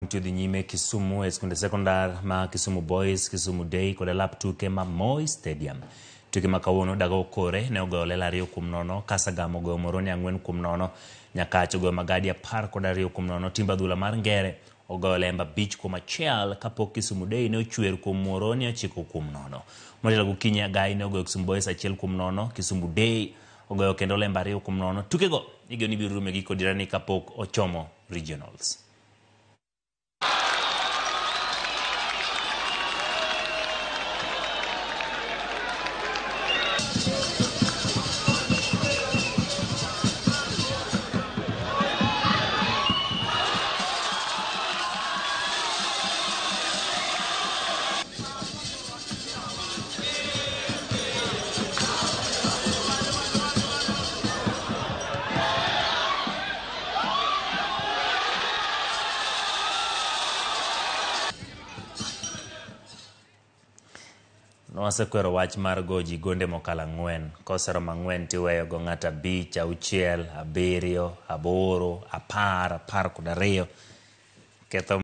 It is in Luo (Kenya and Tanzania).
To the nyime Kisumu eskunde sekondar ma Kisumu Boys Kisumu Day kod lap tuke ma Moi Stadium. Tuke ma kawuono dago kore ne ogoyo lela 2-0, Kasagamo ogoyo Moroni 4-0, Nyakache ogoyo Magadi 10-0, timba dhula mar Ngere ogoyo Lemba Beach 1 kapok Kisumu Day ne ochwer kuom Moroni 9-0. Motelo gokinyi Agai ne ogoyo Kisumu Boys 1-0, Kisumu Day ogoyo kendo Lemba 2-0. Tukego igoni biro rumo gi kodirani kapok ochomo regionals. Nowasekwero wach mar goji gonde mokalo 4 kosero 4 tiweyo go ng'ata 5, 6, 7, 8, 10, 12 ketho